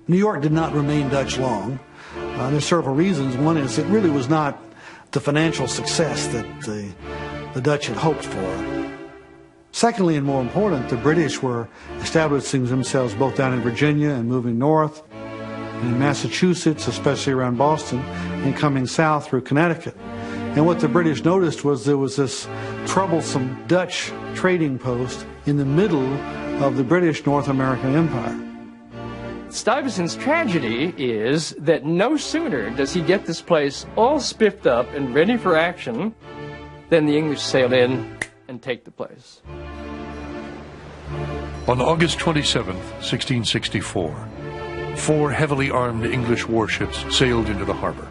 New York did not remain Dutch long. There's several reasons. One is it really was not the financial success that the Dutch had hoped for. Secondly, and more important, the British were establishing themselves both down in Virginia and moving north, and in Massachusetts, especially around Boston, and coming south through Connecticut. And what the British noticed was there was this troublesome Dutch trading post in the middle of the British North American Empire. Stuyvesant's tragedy is that no sooner does he get this place all spiffed up and ready for action than the English sail in and take the place. On August 27, 1664, 4 heavily armed English warships sailed into the harbor.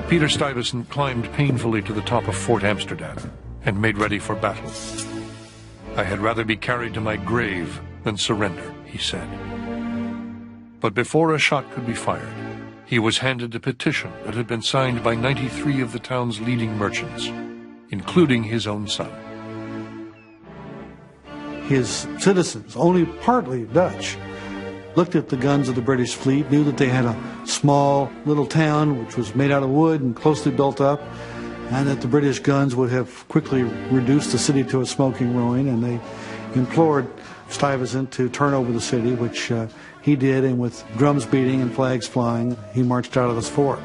Pieter Stuyvesant climbed painfully to the top of Fort Amsterdam and made ready for battle. "I had rather be carried to my grave than surrender," he said. But before a shot could be fired, he was handed a petition that had been signed by 93 of the town's leading merchants, including his own son. His citizens, only partly Dutch, looked at the guns of the British fleet, knew that they had a small little town which was made out of wood and closely built up, and that the British guns would have quickly reduced the city to a smoking ruin, and they implored Stuyvesant to turn over the city, which he did, and with drums beating and flags flying, he marched out of this fort.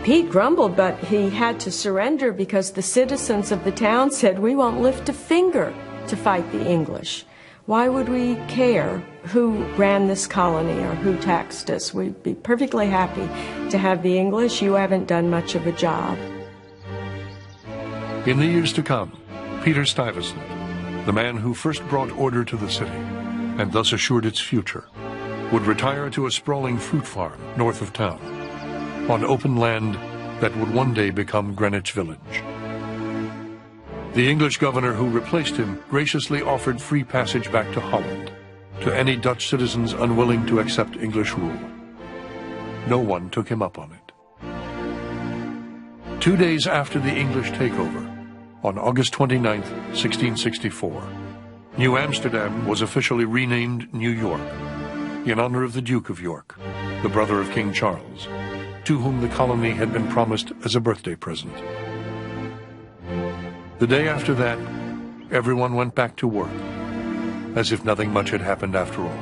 Pete grumbled, but he had to surrender because the citizens of the town said, "We won't lift a finger to fight the English. Why would we care who ran this colony or who taxed us? We'd be perfectly happy to have the English. You haven't done much of a job." In the years to come, Pieter Stuyvesant, the man who first brought order to the city and thus assured its future, would retire to a sprawling fruit farm north of town, on open land that would one day become Greenwich Village. The English governor who replaced him graciously offered free passage back to Holland to any Dutch citizens unwilling to accept English rule. No one took him up on it. 2 days after the English takeover, on August 29, 1664, New Amsterdam was officially renamed New York in honor of the Duke of York, the brother of King Charles, to whom the colony had been promised as a birthday present. The day after that, everyone went back to work, as if nothing much had happened after all.